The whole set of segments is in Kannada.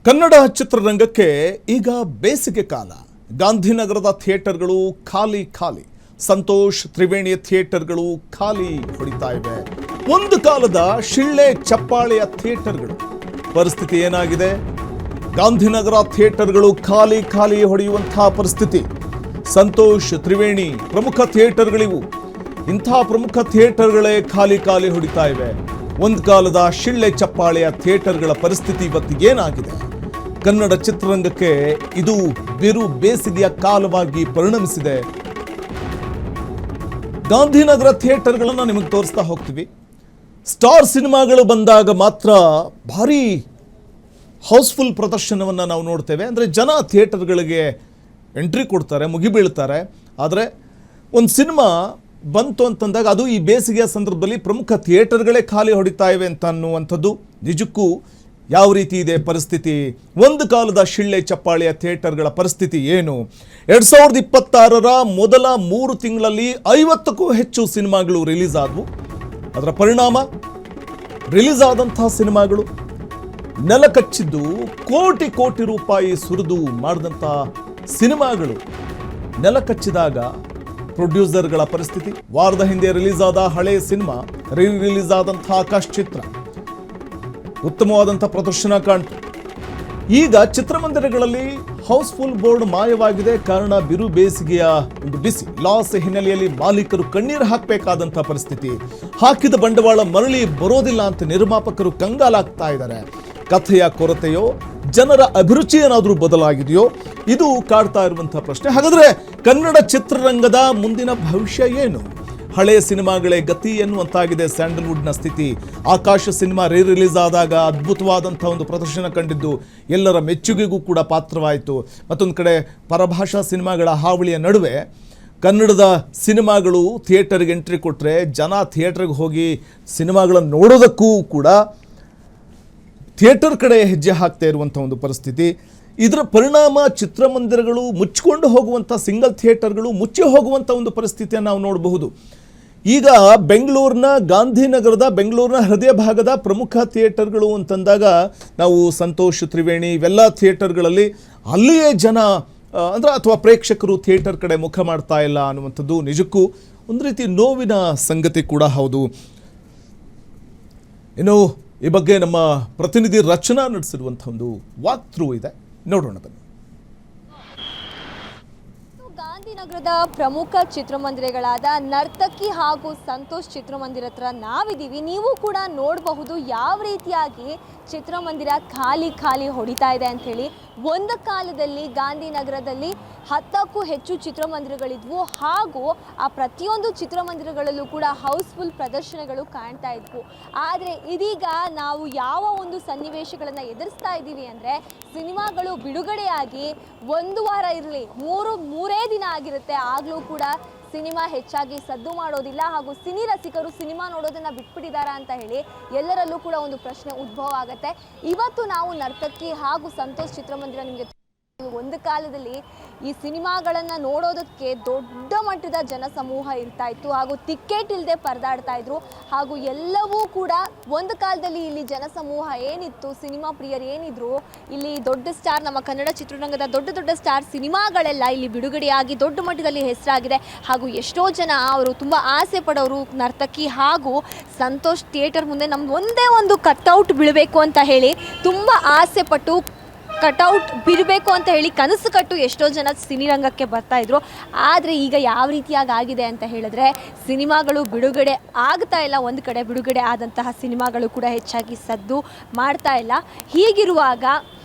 ಕನ್ನಡ ಚಿತ್ರರಂಗಕ್ಕೆ ಈಗ ಬೇಸಿಗೆ ಕಾಲ. ಗಾಂಧಿನಗರದ ಥಿಯೇಟರ್ಗಳು ಖಾಲಿ. ಸಂತೋಷ್ ತ್ರಿವೇಣಿಯ ಥಿಯೇಟರ್ಗಳು ಖಾಲಿ ಹೊಡಿತಾ ಇವೆ. ಒಂದು ಕಾಲದ ಶಿಳ್ಳೆ ಚಪ್ಪಾಳೆಯ ಥಿಯೇಟರ್ಗಳು ಪರಿಸ್ಥಿತಿ ಏನಾಗಿದೆ? ಗಾಂಧಿನಗರ ಥಿಯೇಟರ್ಗಳು ಖಾಲಿ ಹೊಡೆಯುವಂತಹ ಪರಿಸ್ಥಿತಿ. ಸಂತೋಷ್ ತ್ರಿವೇಣಿ ಪ್ರಮುಖ ಥಿಯೇಟರ್ಗಳಿವು. ಇಂಥ ಪ್ರಮುಖ ಥಿಯೇಟರ್ಗಳೇ ಖಾಲಿ ಹೊಡಿತಾ ಇವೆ. ಒಂದು ಕಾಲದ ಶಿಳ್ಳೆ ಚಪ್ಪಾಳೆಯ ಥಿಯೇಟರ್ಗಳ ಪರಿಸ್ಥಿತಿ ಇವತ್ತಿಗೇನಾಗಿದೆ? ಕನ್ನಡ ಚಿತ್ರರಂಗಕ್ಕೆ ಇದು ಬಿರು ಬೇಸಿಗೆಯ ಕಾಲವಾಗಿ ಪರಿಣಮಿಸಿದೆ. ಗಾಂಧಿನಗರ ಥಿಯೇಟರ್ಗಳನ್ನು ನಿಮಗೆ ತೋರಿಸ್ತಾ ಹೋಗ್ತೀವಿ. ಸ್ಟಾರ್ ಸಿನಿಮಾಗಳು ಬಂದಾಗ ಮಾತ್ರ ಭಾರಿ ಹೌಸ್ಫುಲ್ ಪ್ರದರ್ಶನವನ್ನು ನಾವು ನೋಡ್ತೇವೆ. ಅಂದರೆ ಜನ ಥಿಯೇಟರ್ಗಳಿಗೆ ಎಂಟ್ರಿ ಕೊಡ್ತಾರೆ, ಮುಗಿಬೀಳ್ತಾರೆ. ಆದರೆ ಒಂದು ಸಿನಿಮಾ ಬಂತು ಅಂತಂದಾಗ ಅದು ಈ ಬೇಸಿಗೆಯ ಸಂದರ್ಭದಲ್ಲಿ ಪ್ರಮುಖ ಥಿಯೇಟರ್ಗಳೇ ಖಾಲಿ ಹೊಡಿತಾ ಇವೆ ಅಂತ ಅನ್ನುವಂಥದ್ದು ನಿಜಕ್ಕೂ ಯಾವ ರೀತಿ ಇದೆ ಪರಿಸ್ಥಿತಿ? ಒಂದು ಕಾಲದ ಶಿಳ್ಳೆ ಚಪ್ಪಾಳೆಯ ಥಿಯೇಟರ್ಗಳ ಪರಿಸ್ಥಿತಿ ಏನು? 2026ರ ಮೊದಲ 3 ತಿಂಗಳಲ್ಲಿ 50ಕ್ಕೂ ಹೆಚ್ಚು ಸಿನಿಮಾಗಳು ರಿಲೀಸ್ ಆದವು. ಅದರ ಪರಿಣಾಮ ರಿಲೀಸ್ ಆದಂತಹ ಸಿನಿಮಾಗಳು ನೆಲ ಕಚ್ಚಿದ್ದು ಕೋಟಿ ರೂಪಾಯಿ ಸುರಿದು ಮಾಡಿದಂಥ ಸಿನಿಮಾಗಳು ನೆಲ ಕಚ್ಚಿದಾಗ ಪ್ರೊಡ್ಯೂಸರ್ಗಳ ಪರಿಸ್ಥಿತಿ. ವಾರದ ಹಿಂದೆ ರಿಲೀಸ್ ಆದ ಹಳೆಯ ಸಿನಿಮಾ ರಿಲೀಸ್ ಆದಂತಹ ಆಕಾಶ್ ಚಿತ್ರ ಉತ್ತಮವಾದಂಥ ಪ್ರದರ್ಶನ ಕಾಣ್ತು. ಈಗ ಚಿತ್ರಮಂದಿರಗಳಲ್ಲಿ ಹೌಸ್ಫುಲ್ ಬೋರ್ಡ್ ಮಾಯವಾಗಿದೆ. ಕಾರಣ ಬಿರು ಬೇಸಿಗೆಯ ಒಂದು ಬಿಸಿ ಲಾಸ್ ಹಿನ್ನೆಲೆಯಲ್ಲಿ ಮಾಲೀಕರು ಕಣ್ಣೀರು ಹಾಕಬೇಕಾದಂಥ ಪರಿಸ್ಥಿತಿ. ಹಾಕಿದ ಬಂಡವಾಳ ಮರಳಿ ಬರೋದಿಲ್ಲ ಅಂತ ನಿರ್ಮಾಪಕರು ಕಂಗಾಲಾಗ್ತಾ ಇದ್ದಾರೆ. ಕಥೆಯ ಕೊರತೆಯೋ ಜನರ ಅಭಿರುಚಿ ಏನಾದರೂ ಬದಲಾಗಿದೆಯೋ ಇದು ಕಾಡ್ತಾ ಇರುವಂತಹ ಪ್ರಶ್ನೆ. ಹಾಗಾದ್ರೆ ಕನ್ನಡ ಚಿತ್ರರಂಗದ ಮುಂದಿನ ಭವಿಷ್ಯ ಏನು? ಹಳೆಯ ಸಿನಿಮಾಗಳೇ ಗತಿ ಎನ್ನುವಂತಾಗಿದೆ ಸ್ಯಾಂಡಲ್ವುಡ್ನ ಸ್ಥಿತಿ. ಆಕಾಶ ಸಿನಿಮಾ ರಿಲೀಸ್ ಆದಾಗ ಅದ್ಭುತವಾದಂಥ ಒಂದು ಪ್ರದರ್ಶನ ಕಂಡಿದ್ದು ಎಲ್ಲರ ಮೆಚ್ಚುಗೆಗೂ ಕೂಡ ಪಾತ್ರವಾಯಿತು. ಮತ್ತೊಂದು ಕಡೆ ಪರಭಾಷಾ ಸಿನಿಮಾಗಳ ಹಾವಳಿಯ ನಡುವೆ ಕನ್ನಡದ ಸಿನಿಮಾಗಳು ಥಿಯೇಟರ್ಗೆ ಎಂಟ್ರಿ ಕೊಟ್ಟರೆ ಜನ ಥಿಯೇಟರ್ಗೆ ಹೋಗಿ ಸಿನಿಮಾಗಳನ್ನು ನೋಡೋದಕ್ಕೂ ಕೂಡ ಥಿಯೇಟರ್ ಕಡೆ ಹೆಜ್ಜೆ ಹಾಕ್ತಾ ಇರುವಂಥ ಒಂದು ಪರಿಸ್ಥಿತಿ. ಇದರ ಪರಿಣಾಮ ಚಿತ್ರಮಂದಿರಗಳು ಮುಚ್ಚಿಕೊಂಡು ಹೋಗುವಂಥ, ಸಿಂಗಲ್ ಥಿಯೇಟರ್ಗಳು ಮುಚ್ಚಿ ಹೋಗುವಂಥ ಒಂದು ಪರಿಸ್ಥಿತಿಯನ್ನು ನಾವು ನೋಡಬಹುದು. ಈಗ ಬೆಂಗಳೂರಿನ ಗಾಂಧಿನಗರದ ಬೆಂಗಳೂರಿನ ಹೃದಯ ಭಾಗದ ಪ್ರಮುಖ ಥಿಯೇಟರ್ಗಳು ಅಂತಂದಾಗ ನಾವು ಸಂತೋಷ್ ತ್ರಿವೇಣಿ ಇವೆಲ್ಲ ಥಿಯೇಟರ್ಗಳಲ್ಲಿ ಅಲ್ಲಿಯೇ ಜನ ಅಂದರೆ ಅಥವಾ ಪ್ರೇಕ್ಷಕರು ಥಿಯೇಟರ್ ಕಡೆ ಮುಖ ಮಾಡ್ತಾ ಇಲ್ಲ ಅನ್ನುವಂಥದ್ದು ನಿಜಕ್ಕೂ ಒಂದು ರೀತಿ ನೋವಿನ ಸಂಗತಿ ಕೂಡ ಹೌದು. ಇನ್ನು ಈ ಬಗ್ಗೆ ನಮ್ಮ ಪ್ರತಿನಿಧಿ ರಚನಾ ನಡೆಸಿರುವಂಥ ಒಂದು ವಾಕ್ ಥ್ರೂ ಇದೆ, ನೋಡೋಣ ಬನ್ನಿ. ಗಾಂಧಿನಗರದ ಪ್ರಮುಖ ಚಿತ್ರಮಂದಿರಗಳಾದ ನರ್ತಕಿ ಹಾಗೂ ಸಂತೋಷ್ ಚಿತ್ರಮಂದಿರ ಹತ್ರ ನಾವಿದ್ದೀವಿ. ನೀವು ಕೂಡ ನೋಡಬಹುದು ಯಾವ ರೀತಿಯಾಗಿ ಚಿತ್ರಮಂದಿರ ಖಾಲಿ ಹೊಡಿತಾ ಇದೆ ಅಂಥೇಳಿ. ಒಂದು ಕಾಲದಲ್ಲಿ ಗಾಂಧಿನಗರದಲ್ಲಿ 10ಕ್ಕೂ ಹೆಚ್ಚು ಚಿತ್ರಮಂದಿರಗಳಿದ್ವು ಹಾಗೂ ಆ ಪ್ರತಿಯೊಂದು ಚಿತ್ರಮಂದಿರಗಳಲ್ಲೂ ಕೂಡ ಹೌಸ್ಫುಲ್ ಪ್ರದರ್ಶನಗಳು ಕಾಣ್ತಾ ಇದ್ವು. ಆದರೆ ಇದೀಗ ನಾವು ಯಾವ ಒಂದು ಸನ್ನಿವೇಶಗಳನ್ನು ಎದುರಿಸ್ತಾ ಇದ್ದೀವಿ ಅಂದರೆ, ಸಿನಿಮಾಗಳು ಬಿಡುಗಡೆಯಾಗಿ 1 ವಾರ ಇರಲಿ 3 ದಿನ ಆಗಿರುತ್ತೆ, ಆಗಲೂ ಕೂಡ ಸಿನಿಮಾ ಹೆಚ್ಚಾಗಿ ಸದ್ದು ಮಾಡೋದಿಲ್ಲ ಹಾಗೂ ಸಿನಿ ರಸಿಕರು ಸಿನಿಮಾ ನೋಡೋದನ್ನು ಬಿಟ್ಬಿಟ್ಟಿದ್ದಾರಾ ಅಂತ ಹೇಳಿ ಎಲ್ಲರಲ್ಲೂ ಕೂಡ ಒಂದು ಪ್ರಶ್ನೆ ಉದ್ಭವ ಆಗುತ್ತೆ. ಇವತ್ತು ನಾವು ನರ್ತಕಿ ಹಾಗೂ ಸಂತೋಷ್ ಚಿತ್ರಮಂದಿರ ನಿಮಗೆ ಒಂದು ಕಾಲದಲ್ಲಿ ಈ ಸಿನಿಮಾಗಳನ್ನು ನೋಡೋದಕ್ಕೆ ದೊಡ್ಡ ಮಟ್ಟದ ಜನಸಮೂಹ ಇರ್ತಾ ಇತ್ತು ಹಾಗೂ ಟಿಕೆಟ್ ಇಲ್ಲದೆ ಪರದಾಡ್ತಾ ಇದ್ರು. ಹಾಗೂ ಎಲ್ಲವೂ ಕೂಡ ಒಂದು ಕಾಲದಲ್ಲಿ ಇಲ್ಲಿ ಜನಸಮೂಹ ಏನಿತ್ತು, ಸಿನಿಮಾ ಪ್ರಿಯರು ಏನಿದ್ರು, ಇಲ್ಲಿ ದೊಡ್ಡ ಸ್ಟಾರ್ ನಮ್ಮ ಕನ್ನಡ ಚಿತ್ರರಂಗದ ದೊಡ್ಡ ಸ್ಟಾರ್ ಸಿನಿಮಾಗಳೆಲ್ಲ ಇಲ್ಲಿ ಬಿಡುಗಡೆಯಾಗಿ ದೊಡ್ಡ ಮಟ್ಟದಲ್ಲಿ ಹೆಸರಾಗಿದೆ. ಹಾಗೂ ಎಷ್ಟೋ ಜನ ಅವರು ತುಂಬ ಆಸೆ ಪಡೋರು ನರ್ತಕಿ ಹಾಗೂ ಸಂತೋಷ್ ಥಿಯೇಟರ್ ಮುಂದೆ ನಮ್ದು ಒಂದೇ ಒಂದು ಕಟ್ಔಟ್ ಬೀಳಬೇಕು ಅಂತ ಹೇಳಿ ತುಂಬ ಆಸೆ ಪಟ್ಟು ಕಟೌಟ್ ಬಿಡಬೇಕು ಅಂತ ಹೇಳಿ ಕನಸು ಕಟ್ಟು ಎಷ್ಟೋ ಜನ ಸಿನಿರಂಗಕ್ಕೆ ಬರ್ತಾಯಿದ್ರು. ಆದರೆ ಈಗ ಯಾವ ರೀತಿಯಾಗಿ ಆಗಿದೆ ಅಂತ ಹೇಳಿದ್ರೆ, ಸಿನಿಮಾಗಳು ಬಿಡುಗಡೆ ಆಗ್ತಾ ಇಲ್ಲ. ಒಂದು ಕಡೆ ಬಿಡುಗಡೆ ಆದಂತಹ ಸಿನಿಮಾಗಳು ಕೂಡ ಹೆಚ್ಚಾಗಿ ಸದ್ದು ಮಾಡ್ತಾ ಇಲ್ಲ. ಹೀಗಿರುವಾಗ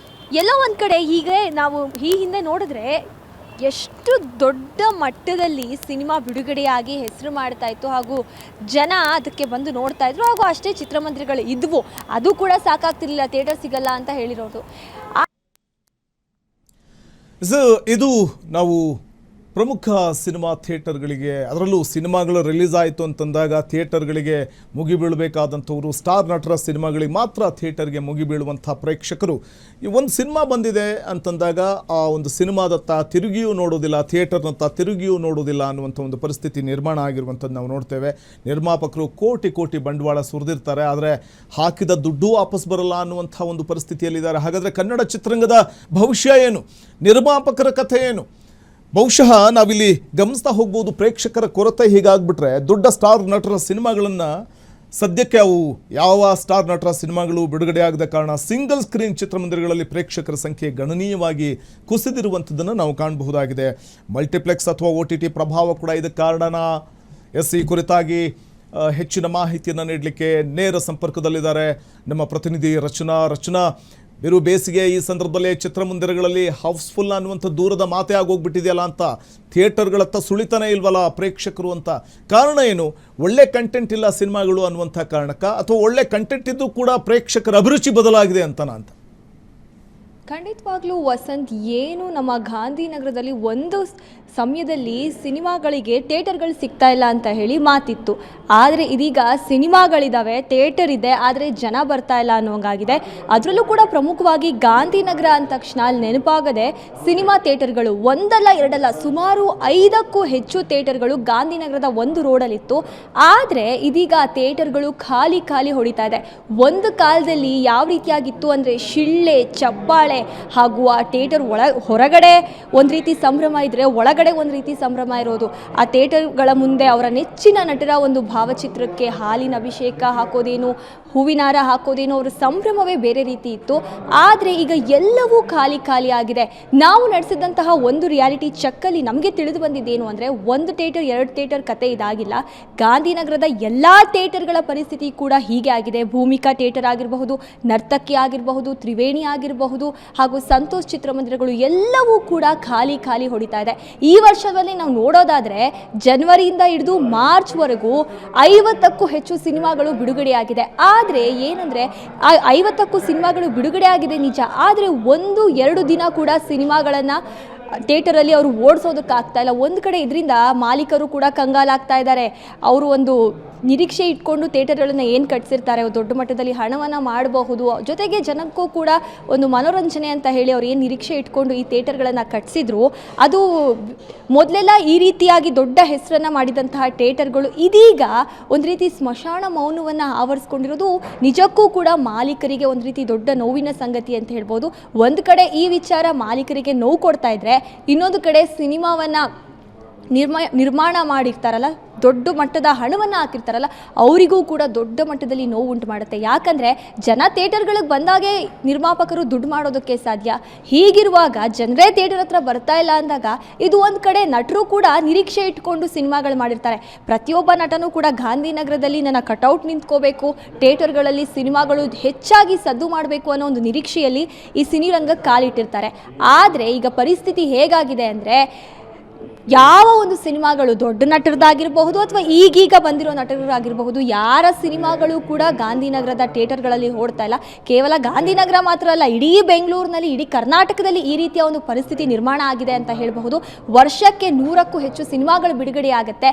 ಎಲ್ಲೋ ಒಂದು ಕಡೆ ಹೀಗೆ ನಾವು ಈ ಹಿಂದೆ ನೋಡಿದ್ರೆ ಎಷ್ಟು ದೊಡ್ಡ ಮಟ್ಟದಲ್ಲಿ ಸಿನಿಮಾ ಬಿಡುಗಡೆಯಾಗಿ ಹೆಸರು ಮಾಡ್ತಾ ಇತ್ತು ಹಾಗೂ ಜನ ಅದಕ್ಕೆ ಬಂದು ನೋಡ್ತಾ ಇದ್ರು. ಹಾಗೂ ಅಷ್ಟೇ ಚಿತ್ರಮಂದಿರಗಳು ಇದ್ವು, ಅದು ಕೂಡ ಸಾಕಾಗ್ತಿರ್ಲಿಲ್ಲ, ಥಿಯೇಟರ್ ಸಿಗಲ್ಲ ಅಂತ ಹೇಳಿರೋದು. ಇದು ನಾವು ಪ್ರಮುಖ ಸಿನಿಮಾ ಥಿಯೇಟರ್ಗಳಿಗೆ, ಅದರಲ್ಲೂ ಸಿನಿಮಾಗಳು ರಿಲೀಸ್ ಆಯಿತು ಅಂತಂದಾಗ ಥಿಯೇಟರ್ಗಳಿಗೆ ಮುಗಿಬೀಳಬೇಕಾದಂಥವರು, ಸ್ಟಾರ್ ನಟರ ಸಿನಿಮಾಗಳಿಗೆ ಮಾತ್ರ ಥಿಯೇಟರ್ಗೆ ಮುಗಿಬೀಳುವಂಥ ಪ್ರೇಕ್ಷಕರು ಈ ಒಂದು ಸಿನಿಮಾ ಬಂದಿದೆ ಅಂತಂದಾಗ ಆ ಒಂದು ಸಿನಿಮಾದತ್ತ ತಿರುಗಿಯೂ ನೋಡೋದಿಲ್ಲ, ಥಿಯೇಟರ್ನತ್ತ ತಿರುಗಿಯೂ ನೋಡೋದಿಲ್ಲ ಅನ್ನುವಂಥ ಒಂದು ಪರಿಸ್ಥಿತಿ ನಿರ್ಮಾಣ ಆಗಿರುವಂಥದ್ದು ನಾವು ನೋಡ್ತೇವೆ. ನಿರ್ಮಾಪಕರು ಕೋಟಿ ಕೋಟಿ ಬಂಡವಾಳ ಸುರಿದಿರ್ತಾರೆ, ಆದರೆ ಹಾಕಿದ ದುಡ್ಡು ವಾಪಸ್ ಬರಲ್ಲ ಅನ್ನುವಂಥ ಒಂದು ಪರಿಸ್ಥಿತಿಯಲ್ಲಿದ್ದಾರೆ. ಹಾಗಾದರೆ ಕನ್ನಡ ಚಿತ್ರರಂಗದ ಭವಿಷ್ಯ ಏನು? ನಿರ್ಮಾಪಕರ ಕಥೆ ಏನು? ಬಹುಶಃ ನಾವಿಲ್ಲಿ ಗಮನಿಸ್ತಾ ಹೋಗ್ಬೋದು, ಪ್ರೇಕ್ಷಕರ ಕೊರತೆ ಹೀಗಾಗ್ಬಿಟ್ರೆ ದೊಡ್ಡ ಸ್ಟಾರ್ ನಟರ ಸಿನಿಮಾಗಳನ್ನು ಸದ್ಯಕ್ಕೆ ಅವು ಯಾವ ಸ್ಟಾರ್ ನಟರ ಸಿನಿಮಾಗಳು ಬಿಡುಗಡೆ ಆಗದ ಕಾರಣ ಸಿಂಗಲ್ ಸ್ಕ್ರೀನ್ ಚಿತ್ರಮಂದಿರಗಳಲ್ಲಿ ಪ್ರೇಕ್ಷಕರ ಸಂಖ್ಯೆ ಗಣನೀಯವಾಗಿ ಕುಸಿದಿರುವಂಥದ್ದನ್ನು ನಾವು ಕಾಣಬಹುದಾಗಿದೆ. ಮಲ್ಟಿಪ್ಲೆಕ್ಸ್ ಅಥವಾ OTT ಪ್ರಭಾವ ಕೂಡ ಇದಕ್ಕೆ ಕಾರಣನ. ಈ ಕುರಿತಾಗಿ ಹೆಚ್ಚಿನ ಮಾಹಿತಿಯನ್ನು ನೀಡಲಿಕ್ಕೆ ನೇರ ಸಂಪರ್ಕದಲ್ಲಿದ್ದಾರೆ ನಮ್ಮ ಪ್ರತಿನಿಧಿ ರಚನಾ. ಬಿರು ಬೇಸಿಗೆ ಈ ಸಂದರ್ಭದಲ್ಲಿ ಚಿತ್ರಮಂದಿರಗಳಲ್ಲಿ ಹೌಸ್ಫುಲ್ ಅನ್ನುವಂಥ ದೂರದ ಮಾತೇ ಆಗೋಗ್ಬಿಟ್ಟಿದೆಯಲ್ಲ ಅಂತ, ಥಿಯೇಟರ್ಗಳತ್ತ ಸುಳಿತಾನೆ ಇಲ್ವಲ್ಲ ಪ್ರೇಕ್ಷಕರು ಅಂತ. ಕಾರಣ ಏನು? ಒಳ್ಳೆ ಕಂಟೆಂಟ್ ಇಲ್ಲ ಸಿನಿಮಾಗಳು ಅನ್ನುವಂಥ ಕಾರಣಕ್ಕ, ಅಥವಾ ಒಳ್ಳೆ ಕಂಟೆಂಟ್ ಇದ್ದು ಕೂಡ ಪ್ರೇಕ್ಷಕರ ಅಭಿರುಚಿ ಬದಲಾಗಿದೆ ಅಂತನಾ ಅಂತ? ಖಂಡಿತವಾಗ್ಲೂ ವಸಂತ್, ಏನು ನಮ್ಮ ಗಾಂಧಿನಗರದಲ್ಲಿ ಒಂದು ಸಮಯದಲ್ಲಿ ಸಿನಿಮಾಗಳಿಗೆ ಥಿಯೇಟರ್ಗಳು ಸಿಗ್ತಾ ಇಲ್ಲ ಅಂತ ಹೇಳಿ ಮಾತಿತ್ತು. ಆದರೆ ಇದೀಗ ಸಿನಿಮಾಗಳಿದ್ದಾವೆ, ಥಿಯೇಟರ್ ಇದೆ, ಆದರೆ ಜನ ಬರ್ತಾ ಇಲ್ಲ ಅನ್ನೋಂಗಾಗಿದೆ. ಅದರಲ್ಲೂ ಕೂಡ ಪ್ರಮುಖವಾಗಿ ಗಾಂಧಿನಗರ ಅಂದ ತಕ್ಷಣ ಅಲ್ಲಿ ನೆನಪಾಗದೆ ಸಿನಿಮಾ ಥಿಯೇಟರ್ಗಳು ಒಂದಲ್ಲ ಎರಡಲ್ಲ ಸುಮಾರು 5ಕ್ಕೂ ಹೆಚ್ಚು ಥಿಯೇಟರ್ಗಳು ಗಾಂಧಿನಗರದ ಒಂದು ರೋಡಲ್ಲಿತ್ತು. ಆದರೆ ಇದೀಗ ಥಿಯೇಟರ್ಗಳು ಖಾಲಿ ಹೊಡಿತಾ ಇದೆ. ಒಂದು ಕಾಲದಲ್ಲಿ ಯಾವ ರೀತಿಯಾಗಿತ್ತು ಅಂದರೆ ಶಿಳ್ಳೆ, ಚಪ್ಪಾಳೆ ಹಾಗೂ ಆ ಥಿಯೇಟರ್ ಹೊರಗಡೆ ಒಂದು ರೀತಿ ಸಂಭ್ರಮ ಇದ್ದರೆ ಒಳಗಡೆ ಒಂದು ರೀತಿ ಸಂಭ್ರಮ ಇರೋದು. ಆ ಥಿಯೇಟರ್ಗಳ ಮುಂದೆ ಅವರ ನೆಚ್ಚಿನ ನಟರ ಒಂದು ಭಾವಚಿತ್ರಕ್ಕೆ ಹಾಲಿನ ಅಭಿಷೇಕ ಹಾಕೋದೇನು, ಹೂವಿನಾರ ಹಾಕೋದೇನು, ಅವರ ಸಂಭ್ರಮವೇ ಬೇರೆ ರೀತಿ ಇತ್ತು. ಆದರೆ ಈಗ ಎಲ್ಲವೂ ಖಾಲಿ ಆಗಿದೆ. ನಾವು ನಡೆಸಿದಂತಹ ಒಂದು ರಿಯಾಲಿಟಿ ಚೆಕ್ಕಲ್ಲಿ ನಮಗೆ ತಿಳಿದು ಬಂದಿದ್ದೇನು ಅಂದರೆ, ಒಂದು ಥಿಯೇಟರ್ 2 ಥಿಯೇಟರ್ ಕತೆ ಇದಾಗಿಲ್ಲ. ಗಾಂಧಿನಗರದ ಎಲ್ಲ ಥಿಯೇಟರ್ಗಳ ಪರಿಸ್ಥಿತಿ ಕೂಡ ಹೀಗೆ ಆಗಿದೆ. ಭೂಮಿಕಾ ಥಿಯೇಟರ್ ಆಗಿರಬಹುದು, ನರ್ತಕಿ ಆಗಿರಬಹುದು, ತ್ರಿವೇಣಿ ಆಗಿರಬಹುದು, ಹಾಗೂ ಸಂತೋಷ್ ಚಿತ್ರಮಂದಿರಗಳು ಎಲ್ಲವೂ ಕೂಡ ಖಾಲಿ ಹೊಡಿತಾ ಇದೆ. ಈ ವರ್ಷದಲ್ಲಿ ನಾವು ನೋಡೋದಾದರೆ ಜನವರಿಯಿಂದ ಹಿಡಿದು ಮಾರ್ಚ್ವರೆಗೂ 50ಕ್ಕೂ ಹೆಚ್ಚು ಸಿನಿಮಾಗಳು ಬಿಡುಗಡೆಯಾಗಿದೆ. ಆದರೆ ಏನಂದರೆ ಆ 50ಕ್ಕೂ ಸಿನಿಮಾಗಳು ಬಿಡುಗಡೆ ಆಗಿದೆ ನಿಜ, ಆದರೆ 1-2 ದಿನ ಕೂಡ ಸಿನಿಮಾಗಳನ್ನು ಥಿಯೇಟರಲ್ಲಿ ಅವರು ಓಡಿಸೋದಕ್ಕಾಗ್ತಾ ಇಲ್ಲ. ಒಂದು ಕಡೆ ಇದರಿಂದ ಮಾಲೀಕರು ಕೂಡ ಕಂಗಾಲಾಗ್ತಾ ಇದ್ದಾರೆ. ಅವರು ಒಂದು ನಿರೀಕ್ಷೆ ಇಟ್ಕೊಂಡು ಥಿಯೇಟರ್ಗಳನ್ನು ಏನು ಕಟ್ಸಿರ್ತಾರೆ, ದೊಡ್ಡ ಮಟ್ಟದಲ್ಲಿ ಹಣವನ್ನು ಮಾಡಬಹುದು, ಜೊತೆಗೆ ಜನಕ್ಕೂ ಕೂಡ ಒಂದು ಮನೋರಂಜನೆ ಅಂತ ಹೇಳಿ ಅವ್ರು ಏನು ನಿರೀಕ್ಷೆ ಇಟ್ಕೊಂಡು ಈ ಥಿಯೇಟರ್ಗಳನ್ನು ಕಟ್ಸಿದ್ರು, ಅದು ಮೊದಲೆಲ್ಲ ಈ ರೀತಿಯಾಗಿ ದೊಡ್ಡ ಹೆಸರನ್ನು ಮಾಡಿದಂತಹ ಥಿಯೇಟರ್ಗಳು ಇದೀಗ ಒಂದು ರೀತಿ ಸ್ಮಶಾನ ಮೌನವನ್ನು ಆವರಿಸ್ಕೊಂಡಿರೋದು ನಿಜಕ್ಕೂ ಕೂಡ ಮಾಲೀಕರಿಗೆ ಒಂದು ರೀತಿ ದೊಡ್ಡ ನೋವಿನ ಸಂಗತಿ ಅಂತ ಹೇಳ್ಬೋದು. ಒಂದು ಕಡೆ ಈ ವಿಚಾರ ಮಾಲೀಕರಿಗೆ ನೋವು ಕೊಡ್ತಾ ಇದ್ರೆ, ಇನ್ನೊಂದು ಕಡೆ ಸಿನಿಮಾವನ್ನು ನಿರ್ಮಾಣ ಮಾಡಿರ್ತಾರಲ್ಲ, ದೊಡ್ಡ ಮಟ್ಟದ ಹಣವನ್ನು ಹಾಕಿರ್ತಾರಲ್ಲ, ಅವರಿಗೂ ಕೂಡ ದೊಡ್ಡ ಮಟ್ಟದಲ್ಲಿ ನೋವು ಉಂಟು ಮಾಡುತ್ತೆ. ಯಾಕಂದರೆ ಜನ ಥಿಯೇಟರ್ಗಳಿಗೆ ಬಂದಾಗೆ ನಿರ್ಮಾಪಕರು ದುಡ್ಡು ಮಾಡೋದಕ್ಕೆ ಸಾಧ್ಯ. ಹೀಗಿರುವಾಗ ಜನರೇ ಥಿಯೇಟರ್ ಹತ್ರ ಬರ್ತಾ ಇಲ್ಲ ಅಂದಾಗ, ಇದು ಒಂದು ಕಡೆ ನಟರು ಕೂಡ ನಿರೀಕ್ಷೆ ಇಟ್ಕೊಂಡು ಸಿನಿಮಾಗಳು ಮಾಡಿರ್ತಾರೆ. ಪ್ರತಿಯೊಬ್ಬ ನಟನೂ ಕೂಡ ಗಾಂಧಿನಗರದಲ್ಲಿ ನನ್ನ ಕಟೌಟ್ ನಿಂತ್ಕೋಬೇಕು, ಥಿಯೇಟರ್ಗಳಲ್ಲಿ ಸಿನಿಮಾಗಳು ಹೆಚ್ಚಾಗಿ ಸದ್ದು ಮಾಡಬೇಕು ಅನ್ನೋ ಒಂದು ನಿರೀಕ್ಷೆಯಲ್ಲಿ ಈ ಸಿನಿರಂಗಕ್ಕೆ ಕಾಲಿಟ್ಟಿರ್ತಾರೆ. ಆದರೆ ಈಗ ಪರಿಸ್ಥಿತಿ ಹೇಗಾಗಿದೆ ಅಂದರೆ, ಯಾವ ಒಂದು ಸಿನಿಮಾಗಳು ದೊಡ್ಡ ನಟರದಾಗಿರಬಹುದು ಅಥವಾ ಈಗೀಗ ಬಂದಿರೋ ನಟರಾಗಿರಬಹುದು, ಯಾರ ಸಿನಿಮಾಗಳು ಕೂಡ ಗಾಂಧಿನಗರದ ಥಿಯೇಟರ್ಗಳಲ್ಲಿ ಓಡ್ತಾ ಇಲ್ಲ. ಕೇವಲ ಗಾಂಧಿನಗರ ಮಾತ್ರ ಅಲ್ಲ, ಇಡೀ ಬೆಂಗಳೂರಿನಲ್ಲಿ, ಇಡೀ ಕರ್ನಾಟಕದಲ್ಲಿ ಈ ರೀತಿಯ ಒಂದು ಪರಿಸ್ಥಿತಿ ನಿರ್ಮಾಣ ಆಗಿದೆ ಅಂತ ಹೇಳಬಹುದು. ವರ್ಷಕ್ಕೆ 100ಕ್ಕೂ ಹೆಚ್ಚು ಸಿನಿಮಾಗಳು ಬಿಡುಗಡೆ ಆಗುತ್ತೆ,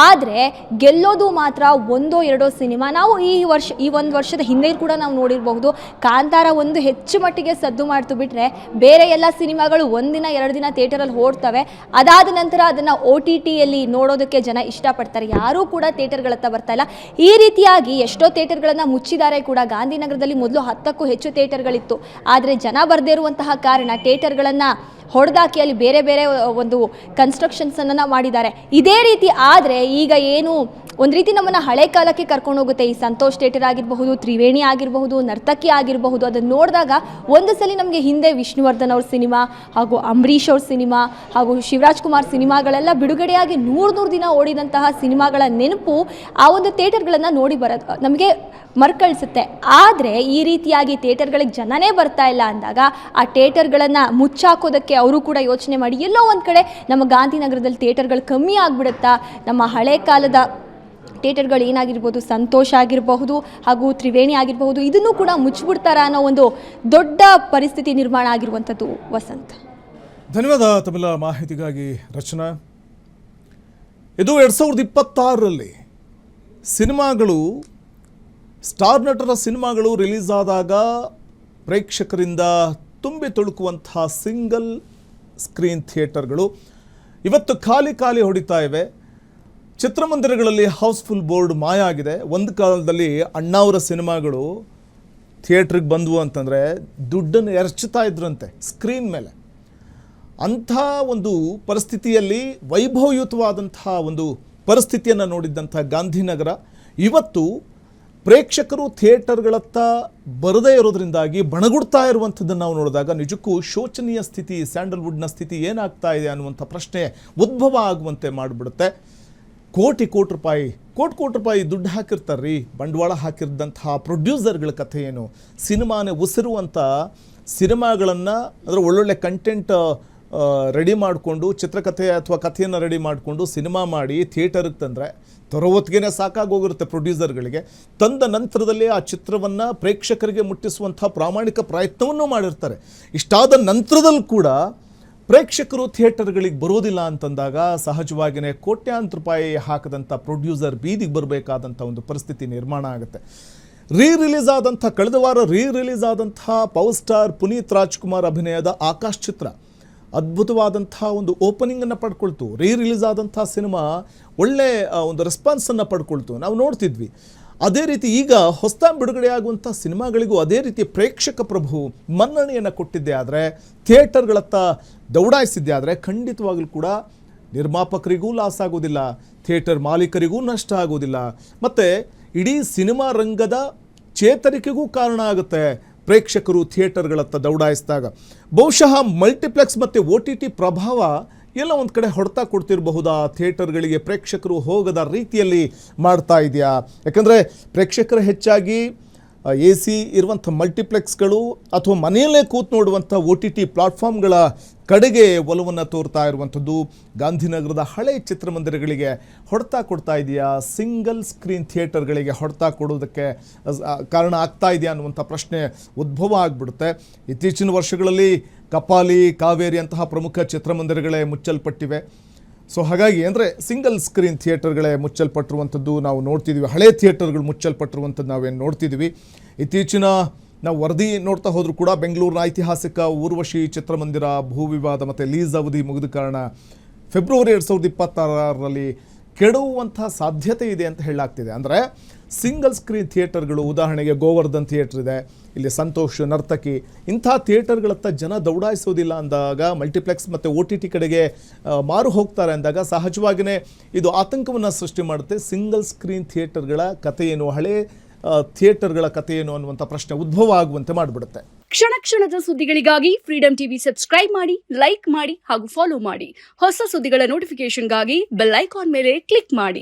ಆದರೆ ಗೆಲ್ಲೋದು ಮಾತ್ರ 1-2 ಸಿನಿಮಾ. ನಾವು ಈ ಒಂದು ವರ್ಷದ ಹಿಂದೆ ಕೂಡ ನಾವು ನೋಡಿರಬಹುದು, ಕಾಂತಾರ ಒಂದು ಹೆಚ್ಚು ಮಟ್ಟಿಗೆ ಸದ್ದು ಮಾಡ್ತು ಬಿಟ್ಟರೆ ಬೇರೆ ಎಲ್ಲ ಸಿನಿಮಾಗಳು 1 ದಿನ 2 ದಿನ ಥಿಯೇಟರಲ್ಲಿ ಓಡ್ತವೆ. ಅದಾದ ನಂತರ ಅದನ್ನು OTTಯಲ್ಲಿ ನೋಡೋದಕ್ಕೆ ಜನ ಇಷ್ಟಪಡ್ತಾರೆ. ಯಾರೂ ಕೂಡ ಥಿಯೇಟರ್ಗಳತ್ತ ಬರ್ತಾ ಇಲ್ಲ. ಈ ರೀತಿಯಾಗಿ ಎಷ್ಟೋ ಥಿಯೇಟರ್ಗಳನ್ನು ಮುಚ್ಚಿದ್ದಾರೆ ಕೂಡ. ಗಾಂಧಿನಗರದಲ್ಲಿ ಮೊದಲು 10ಕ್ಕೂ ಹೆಚ್ಚು ಥಿಯೇಟರ್ಗಳಿತ್ತು, ಆದರೆ ಜನ ಬರದೇ ಇರುವಂತಹ ಕಾರಣ ಥಿಯೇಟರ್ಗಳನ್ನು ಹೊಡೆದಾಕಿ ಅಲ್ಲಿ ಬೇರೆ ಒಂದು ಕನ್ಸ್ಟ್ರಕ್ಷನ್ಸನ್ನು ಮಾಡಿದ್ದಾರೆ. ಇದೇ ರೀತಿ ಆದರೆ ಈಗ ಏನು ಒಂದು ರೀತಿ ನಮ್ಮನ್ನು ಹಳೆ ಕಾಲಕ್ಕೆ ಕರ್ಕೊಂಡು ಹೋಗುತ್ತೆ. ಈ ಸಂತೋಷ್ ಥಿಯೇಟರ್ ಆಗಿರಬಹುದು, ತ್ರಿವೇಣಿ ಆಗಿರಬಹುದು, ನರ್ತಕಿ ಆಗಿರಬಹುದು, ಅದನ್ನು ನೋಡಿದಾಗ ಒಂದು ಸಲ ನಮಗೆ ಹಿಂದೆ ವಿಷ್ಣುವರ್ಧನ್ ಅವ್ರ ಸಿನಿಮಾ ಹಾಗೂ ಅಂಬರೀಷ್ ಅವ್ರ ಸಿನಿಮಾ ಹಾಗೂ ಶಿವರಾಜ್ ಕುಮಾರ್ ಸಿನಿಮಾಗಳೆಲ್ಲ ಬಿಡುಗಡೆಯಾಗಿ 100 ದಿನ ಓಡಿದಂತಹ ಸಿನಿಮಾಗಳ ನೆನಪು ಆ ಒಂದು ಥಿಯೇಟರ್ಗಳನ್ನು ನೋಡಿ ನಮಗೆ ಮರುಕಳಿಸುತ್ತೆ. ಆದರೆ ಈ ರೀತಿಯಾಗಿ ಥಿಯೇಟರ್ಗಳಿಗೆ ಜನನೇ ಬರ್ತಾ ಇಲ್ಲ ಅಂದಾಗ ಆ ಥಿಯೇಟರ್ಗಳನ್ನು ಮುಚ್ಚಾಕೋದಕ್ಕೆ ಅವರು ಕೂಡ ಯೋಚನೆ ಮಾಡಿ ಎಲ್ಲೋ ಒಂದು ಕಡೆ ನಮ್ಮ ಗಾಂಧಿನಗರದಲ್ಲಿ ಥಿಯೇಟರ್ಗಳು ಕಮ್ಮಿ ಆಗಿಬಿಡುತ್ತಾ, ನಮ್ಮ ಹಳೆ ಕಾಲದ ಥಿಯೇಟರ್ಗಳು ಏನಾಗಿರ್ಬೋದು, ಸಂತೋಷ್ ಆಗಿರಬಹುದು ಹಾಗೂ ತ್ರಿವೇಣಿ ಆಗಿರಬಹುದು, ಇದನ್ನು ಕೂಡ ಮುಚ್ಚಿಬಿಡ್ತಾರ ಅನ್ನೋ ಒಂದು ದೊಡ್ಡ ಪರಿಸ್ಥಿತಿ ನಿರ್ಮಾಣ ಆಗಿರುವಂಥದ್ದು. ವಸಂತ್, ಧನ್ಯವಾದ ತಮ್ಮೆಲ್ಲ ಮಾಹಿತಿಗಾಗಿ ರಚನಾ. ಇದು 2026ರಲ್ಲಿ ಸಿನಿಮಾಗಳು, ಸ್ಟಾರ್ ನಟರ ಸಿನಿಮಾಗಳು ರಿಲೀಸ್ ಆದಾಗ ಪ್ರೇಕ್ಷಕರಿಂದ ತುಂಬಿ ತುಳುಕುವಂತಹ ಸಿಂಗಲ್ ಸ್ಕ್ರೀನ್ ಥಿಯೇಟರ್ಗಳು ಇವತ್ತು ಖಾಲಿ ಹೊಡಿತಾ ಇವೆ. ಚಿತ್ರಮಂದಿರಗಳಲ್ಲಿ ಹೌಸ್ಫುಲ್ ಬೋರ್ಡ್ ಮಾಯ ಆಗಿದೆ. ಒಂದು ಕಾಲದಲ್ಲಿ ಅಣ್ಣಾವರ ಸಿನಿಮಾಗಳು ಥಿಯೇಟ್ರಿಗೆ ಬಂದವು ಅಂತಂದರೆ ದುಡ್ಡನ್ನು ಎರಚುತ್ತಾ ಇದ್ರಂತೆ ಸ್ಕ್ರೀನ್ ಮೇಲೆ. ಅಂಥ ಒಂದು ಪರಿಸ್ಥಿತಿಯಲ್ಲಿ ವೈಭವಯುತವಾದಂತಹ ಒಂದು ಪರಿಸ್ಥಿತಿಯನ್ನು ನೋಡಿದ್ದಂಥ ಗಾಂಧಿನಗರ ಇವತ್ತು ಪ್ರೇಕ್ಷಕರು ಥಿಯೇಟರ್ಗಳತ್ತ ಬರದೇ ಇರೋದ್ರಿಂದಾಗಿ ಬಣಗುಡ್ತಾ ಇರುವಂಥದ್ದನ್ನು ನಾವು ನೋಡಿದಾಗ ನಿಜಕ್ಕೂ ಶೋಚನೀಯ ಸ್ಥಿತಿ, ಸ್ಯಾಂಡಲ್ವುಡ್ನ ಸ್ಥಿತಿ ಏನಾಗ್ತಾ ಇದೆ ಅನ್ನುವಂಥ ಪ್ರಶ್ನೆ ಉದ್ಭವ ಆಗುವಂತೆ ಮಾಡಿಬಿಡುತ್ತೆ. ಕೋಟಿ ರೂಪಾಯಿ ದುಡ್ಡು ಹಾಕಿರ್ತಾರೆ ರೀ, ಬಂಡವಾಳ ಹಾಕಿರ್ದಂತಹ ಪ್ರೊಡ್ಯೂಸರ್ಗಳ ಕಥೆ ಏನು? ಸಿನಿಮಾನೇ ಉಸಿರುವಂಥ ಸಿನಿಮಾಗಳನ್ನು ಅಂದರೆ ಒಳ್ಳೊಳ್ಳೆ ಕಂಟೆಂಟ್ ರೆಡಿ ಮಾಡಿಕೊಂಡು, ಚಿತ್ರಕಥೆ ಅಥವಾ ಕಥೆಯನ್ನು ರೆಡಿ ಮಾಡಿಕೊಂಡು ಸಿನಿಮಾ ಮಾಡಿ ಥಿಯೇಟರ್ಗೆ ತಂದರೆ ತರೋವತ್ತಿಗೆ ಸಾಕಾಗೋಗಿರುತ್ತೆ ಪ್ರೊಡ್ಯೂಸರ್ಗಳಿಗೆ. ತಂದ ನಂತರದಲ್ಲಿ ಆ ಚಿತ್ರವನ್ನು ಪ್ರೇಕ್ಷಕರಿಗೆ ಮುಟ್ಟಿಸುವಂಥ ಪ್ರಾಮಾಣಿಕ ಪ್ರಯತ್ನವನ್ನು ಮಾಡಿರ್ತಾರೆ. ಇಷ್ಟಾದ ನಂತರದಲ್ಲಿ ಕೂಡ ಪ್ರೇಕ್ಷಕರು ಥಿಯೇಟರ್ಗಳಿಗೆ ಬರೋದಿಲ್ಲ ಅಂತಂದಾಗ ಸಹಜವಾಗಿಯೇ ಕೋಟ್ಯಾಂತರ ರೂಪಾಯಿ ಹಾಕದಂಥ ಪ್ರೊಡ್ಯೂಸರ್ ಬೀದಿಗೆ ಬರಬೇಕಾದಂಥ ಒಂದು ಪರಿಸ್ಥಿತಿ ನಿರ್ಮಾಣ ಆಗುತ್ತೆ. ಕಳೆದ ವಾರ ರಿಲೀಸ್ ಆದಂಥ ಪವರ್ ಸ್ಟಾರ್ ಪುನೀತ್ ರಾಜ್ಕುಮಾರ್ ಅಭಿನಯದ ಆಕಾಶ್ ಚಿತ್ರ ಅದ್ಭುತವಾದಂಥ ಒಂದು ಓಪನಿಂಗನ್ನು ಪಡ್ಕೊಳ್ತು. ರಿಲೀಸ್ ಆದಂಥ ಸಿನಿಮಾ ಒಳ್ಳೆ ಒಂದು ರೆಸ್ಪಾನ್ಸನ್ನು ಪಡ್ಕೊಳ್ತು, ನಾವು ನೋಡ್ತಿದ್ವಿ. ಅದೇ ರೀತಿ ಈಗ ಹೊಸದಾಗಿ ಬಿಡುಗಡೆಯಾಗುವಂಥ ಸಿನಿಮಾಗಳಿಗೂ ಅದೇ ರೀತಿ ಪ್ರೇಕ್ಷಕ ಪ್ರಭು ಮನ್ನಣೆಯನ್ನು ಕೊಟ್ಟಿದ್ದೆ ಆದರೆ, ಥಿಯೇಟರ್ಗಳತ್ತ ದೌಡಾಯಿಸಿದ್ದೆ ಆದರೆ ಖಂಡಿತವಾಗಲೂ ಕೂಡ ನಿರ್ಮಾಪಕರಿಗೂ ಲಾಸ್ ಆಗೋದಿಲ್ಲ, ಥಿಯೇಟರ್ ಮಾಲೀಕರಿಗೂ ನಷ್ಟ ಆಗೋದಿಲ್ಲ, ಮತ್ತು ಇಡೀ ಸಿನಿಮಾ ರಂಗದ ಚೇತರಿಕೆಗೂ ಕಾರಣ ಆಗುತ್ತೆ ಪ್ರೇಕ್ಷಕರು ಥಿಯೇಟರ್ಗಳತ್ತ ದೌಡಾಯಿಸಿದಾಗ. ಬಹುಶಃ ಮಲ್ಟಿಪ್ಲೆಕ್ಸ್ ಮತ್ತು OTT ಪ್ರಭಾವ ಎಲ್ಲ ಒಂದು ಕಡೆ ಹೊಡೆತ ಕೊಡ್ತಿರಬಹುದಾ ಥಿಯೇಟರ್ಗಳಿಗೆ, ಪ್ರೇಕ್ಷಕರು ಹೋಗದ ರೀತಿಯಲ್ಲಿ ಮಾಡ್ತಾ ಇದೆಯಾ? ಯಾಕಂದರೆ ಪ್ರೇಕ್ಷಕರು ಹೆಚ್ಚಾಗಿ AC ಇರುವಂಥ ಮಲ್ಟಿಪ್ಲೆಕ್ಸ್ಗಳು ಅಥವಾ ಮನೆಯಲ್ಲೇ ಕೂತು ನೋಡುವಂಥ OTT ಪ್ಲಾಟ್ಫಾರ್ಮ್ಗಳ ಕಡೆಗೆ ಒಲವನ್ನು ತೋರ್ತಾ ಇರುವಂಥದ್ದು ಗಾಂಧಿನಗರದ ಹಳೆ ಚಿತ್ರಮಂದಿರಗಳಿಗೆ ಹೊಡೆತ ಕೊಡ್ತಾ ಇದೆಯಾ? ಸಿಂಗಲ್ ಸ್ಕ್ರೀನ್ ಥಿಯೇಟರ್ಗಳಿಗೆ ಹೊಡೆತ ಕೊಡೋದಕ್ಕೆ ಕಾರಣ ಆಗ್ತಾ ಇದೆಯಾ ಅನ್ನುವಂಥ ಪ್ರಶ್ನೆ ಉದ್ಭವ ಆಗಿಬಿಡುತ್ತೆ. ಇತ್ತೀಚಿನ ವರ್ಷಗಳಲ್ಲಿ ಕಪಾಲಿ, ಕಾವೇರಿ ಅಂತಹ ಪ್ರಮುಖ ಚಿತ್ರಮಂದಿರಗಳೇ ಮುಚ್ಚಲ್ಪಟ್ಟಿವೆ. ಸೊ ಹಾಗಾಗಿ ಅಂದರೆ ಸಿಂಗಲ್ ಸ್ಕ್ರೀನ್ ಥಿಯೇಟರ್ಗಳೇ ಮುಚ್ಚಲ್ಪಟ್ಟಿರುವಂಥದ್ದು ನಾವು ನೋಡ್ತಿದ್ದೀವಿ. ಹಳೆ ಥಿಯೇಟರ್ಗಳು ಮುಚ್ಚಲ್ಪಟ್ಟಿರುವಂಥದ್ದು ನಾವೇನು ನೋಡ್ತಿದ್ದೀವಿ. ಇತ್ತೀಚಿನ ನಾವು ವರದಿ ನೋಡ್ತಾ ಹೋದರೂ ಕೂಡ ಬೆಂಗಳೂರಿನ ಐತಿಹಾಸಿಕ ಊರ್ವಶಿ ಚಿತ್ರಮಂದಿರ ಭೂ ವಿವಾದ ಮತ್ತು ಲೀಸ್ ಅವಧಿ ಮುಗಿದ ಕಾರಣ ಫೆಬ್ರವರಿ 2026ರಲ್ಲಿ ಕೆಡುವಂಥ ಸಾಧ್ಯತೆ ಇದೆ ಅಂತ ಹೇಳಲಾಗ್ತಿದೆ. ಅಂದರೆ ಸಿಂಗಲ್ ಸ್ಕ್ರೀನ್ ಥಿಯೇಟರ್ಗಳು, ಉದಾಹರಣೆಗೆ ಗೋವರ್ಧನ್ ಥಿಯೇಟರ್ ಇದೆ, ಇಲ್ಲಿ ಸಂತೋಷ್, ನರ್ತಕಿ, ಇಂಥ ಥಿಯೇಟರ್ಗಳತ್ತ ಜನ ದೌಡಾಯಿಸೋದಿಲ್ಲ ಅಂದಾಗ, ಮಲ್ಟಿಪ್ಲೆಕ್ಸ್ ಮತ್ತು OTT ಕಡೆಗೆ ಮಾರು ಹೋಗ್ತಾರೆ ಅಂದಾಗ ಸಹಜವಾಗಿಯೇ ಇದು ಆತಂಕವನ್ನು ಸೃಷ್ಟಿ ಮಾಡುತ್ತೆ. ಸಿಂಗಲ್ ಸ್ಕ್ರೀನ್ ಥಿಯೇಟರ್ಗಳ ಕಥೆ ಏನು, ಹಳೆ ಥಿಯೇಟರ್ಗಳ ಕಥೆ ಏನು ಅನ್ನುವಂಥ ಪ್ರಶ್ನೆ ಉದ್ಭವ ಆಗುವಂತೆ ಮಾಡಿಬಿಡುತ್ತೆ. ಕ್ಷಣದ ಸುದ್ದಿಗಳಿಗಾಗಿ ಫ್ರೀಡಂ ಟಿವಿ ಸಬ್ಸ್ಕ್ರೈಬ್ ಮಾಡಿ, ಲೈಕ್ ಮಾಡಿ ಹಾಗೂ ಫಾಲೋ ಮಾಡಿ. ಹೊಸ ಸುದ್ದಿಗಳ ನೋಟಿಫಿಕೇಶನ್ಗಾಗಿ ಬೆಲ್ ಐಕಾನ್ ಮೇಲೆ ಕ್ಲಿಕ್ ಮಾಡಿ.